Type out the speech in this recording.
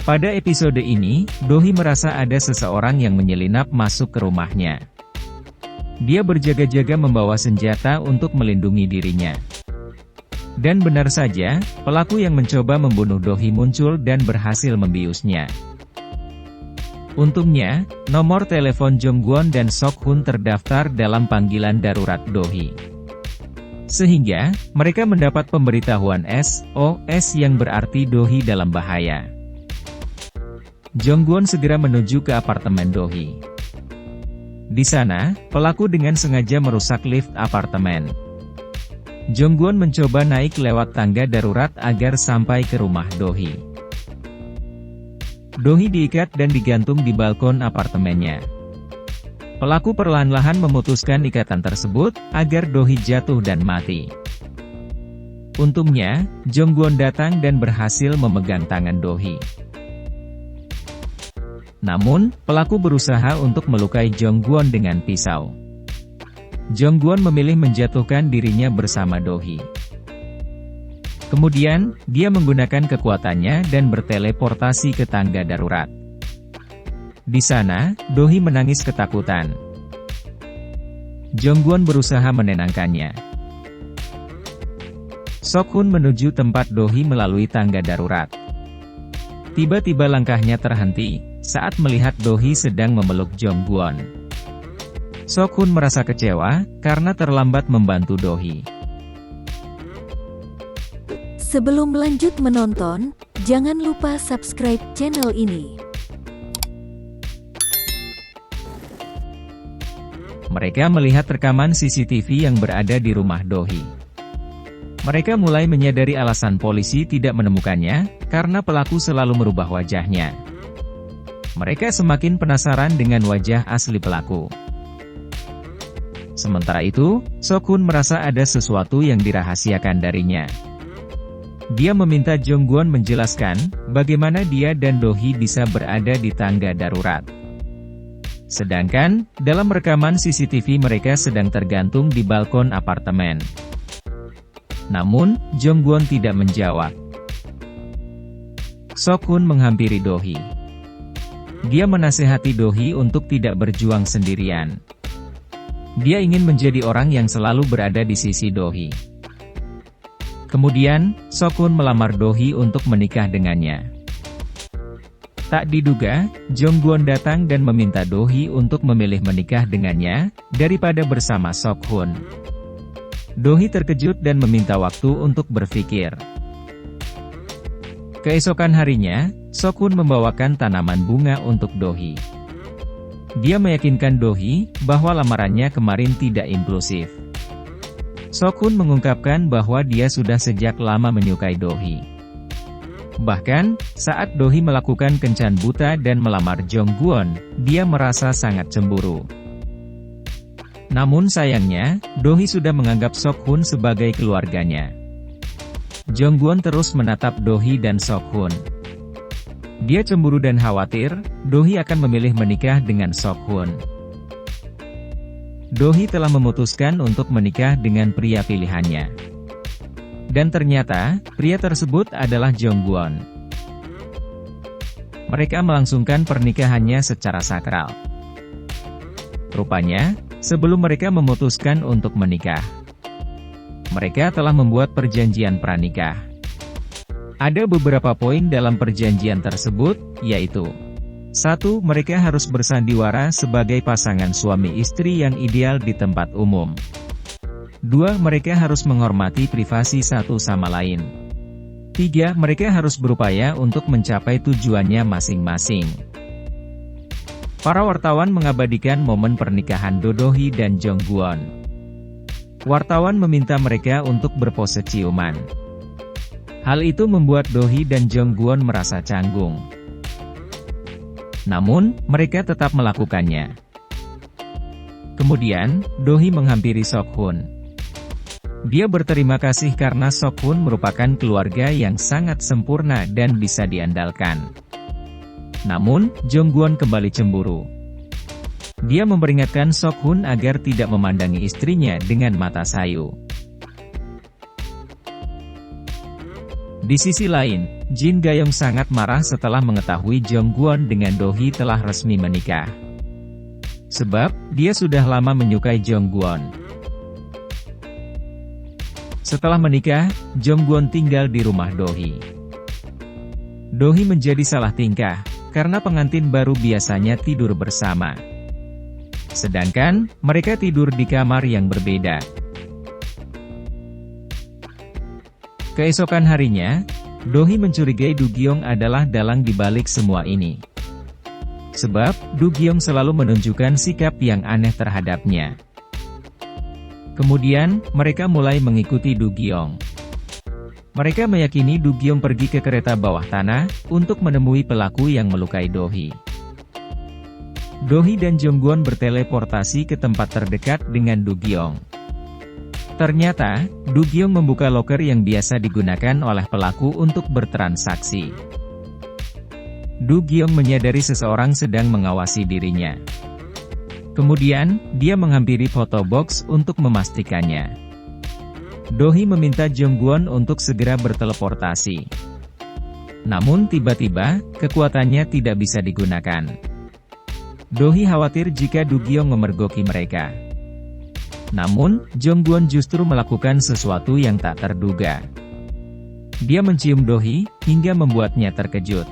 Pada episode ini, Do-hee merasa ada seseorang yang menyelinap masuk ke rumahnya. Dia berjaga-jaga membawa senjata untuk melindungi dirinya. Dan benar saja, pelaku yang mencoba membunuh Do-hee muncul dan berhasil membiusnya. Untungnya, nomor telepon Jong-gwon dan Sok-hun terdaftar dalam panggilan darurat Do-hee. Sehingga, mereka mendapat pemberitahuan SOS yang berarti Do-hee dalam bahaya. Jong-gwon segera menuju ke apartemen Do-hee. Di sana, pelaku dengan sengaja merusak lift apartemen. Jong-gwon mencoba naik lewat tangga darurat agar sampai ke rumah Do-hee. Do-hee diikat dan digantung di balkon apartemennya. Pelaku perlahan-lahan memutuskan ikatan tersebut, agar Do-hee jatuh dan mati. Untungnya, Jong-gwon datang dan berhasil memegang tangan Do-hee. Namun, pelaku berusaha untuk melukai Jong-gwon dengan pisau. Jong-gwon memilih menjatuhkan dirinya bersama Do-hee. Kemudian, dia menggunakan kekuatannya dan berteleportasi ke tangga darurat. Di sana, Do-hee menangis ketakutan. Jong-gwon berusaha menenangkannya. Sok-hun menuju tempat Do-hee melalui tangga darurat. Tiba-tiba langkahnya terhenti saat melihat Do-hee sedang memeluk Jong-gwon. Sok-hun merasa kecewa karena terlambat membantu Do-hee. Sebelum lanjut menonton, jangan lupa subscribe channel ini. Mereka melihat rekaman CCTV yang berada di rumah Do-hee. Mereka mulai menyadari alasan polisi tidak menemukannya, karena pelaku selalu merubah wajahnya. Mereka semakin penasaran dengan wajah asli pelaku. Sementara itu, Sok-hun merasa ada sesuatu yang dirahasiakan darinya. Dia meminta Jong-gwon menjelaskan, bagaimana dia dan Do-hee bisa berada di tangga darurat. Sedangkan, dalam rekaman CCTV mereka sedang tergantung di balkon apartemen. Namun, Jong-gwon tidak menjawab. Sok-hun menghampiri Do-hee. Dia menasihati Do-hee untuk tidak berjuang sendirian. Dia ingin menjadi orang yang selalu berada di sisi Do-hee. Kemudian, Sok-hun melamar Do-hee untuk menikah dengannya. Tak diduga, Jong-gwon datang dan meminta Do-hee untuk memilih menikah dengannya, daripada bersama Sok-hun. Do-hee terkejut dan meminta waktu untuk berpikir. Keesokan harinya, Sok-hun membawakan tanaman bunga untuk Do-hee. Dia meyakinkan Do-hee bahwa lamarannya kemarin tidak impulsif. Sok-hun mengungkapkan bahwa dia sudah sejak lama menyukai Do-hee. Bahkan, saat Do-hee melakukan kencan buta dan melamar Jong-gwon, dia merasa sangat cemburu. Namun sayangnya, Do-hee sudah menganggap Sok-hun sebagai keluarganya. Jong-gwon terus menatap Do-hee dan Sok-hun. Dia cemburu dan khawatir, Do-hee akan memilih menikah dengan Sok-hun. Do-hee telah memutuskan untuk menikah dengan pria pilihannya. Dan ternyata, pria tersebut adalah Jong-gwon. Mereka melangsungkan pernikahannya secara sakral. Rupanya, sebelum mereka memutuskan untuk menikah, mereka telah membuat perjanjian pranikah. Ada beberapa poin dalam perjanjian tersebut, yaitu 1. Mereka harus bersandiwara sebagai pasangan suami istri yang ideal di tempat umum. 2. Mereka harus menghormati privasi satu sama lain. 3. Mereka harus berupaya untuk mencapai tujuannya masing-masing. Para wartawan mengabadikan momen pernikahan Do-hee dan Jong-gwon. Wartawan meminta mereka untuk berpose ciuman. Hal itu membuat Do-hee dan Jong-gwon merasa canggung. Namun, mereka tetap melakukannya. Kemudian, Do-hee menghampiri Sok-hun. Dia berterima kasih karena Sok-hun merupakan keluarga yang sangat sempurna dan bisa diandalkan. Namun, Jong-gwon kembali cemburu. Dia memperingatkan Sok-hun agar tidak memandangi istrinya dengan mata sayu. Di sisi lain, Jin Gayong sangat marah setelah mengetahui Jongwon dengan Do-hee telah resmi menikah. Sebab, dia sudah lama menyukai Jongwon. Setelah menikah, Jongwon tinggal di rumah Do-hee. Do-hee menjadi salah tingkah, karena pengantin baru biasanya tidur bersama. Sedangkan, mereka tidur di kamar yang berbeda. Keesokan harinya, Do-hee mencurigai Do-gyong adalah dalang dibalik semua ini. Sebab, Do-gyong selalu menunjukkan sikap yang aneh terhadapnya. Kemudian, mereka mulai mengikuti Do-gyong. Mereka meyakini Do-gyong pergi ke kereta bawah tanah, untuk menemui pelaku yang melukai Do-hee. Do-hee dan Jongwon berteleportasi ke tempat terdekat dengan Do-gyong. Ternyata, Do-gyong membuka loker yang biasa digunakan oleh pelaku untuk bertransaksi. Do-gyong menyadari seseorang sedang mengawasi dirinya. Kemudian, dia menghampiri foto box untuk memastikannya. Do-hee meminta Jongwon untuk segera berteleportasi. Namun tiba-tiba, kekuatannya tidak bisa digunakan. Do-hee khawatir jika Do-gyong memergoki mereka. Namun, Jongwon justru melakukan sesuatu yang tak terduga. Dia mencium Do-hee, hingga membuatnya terkejut.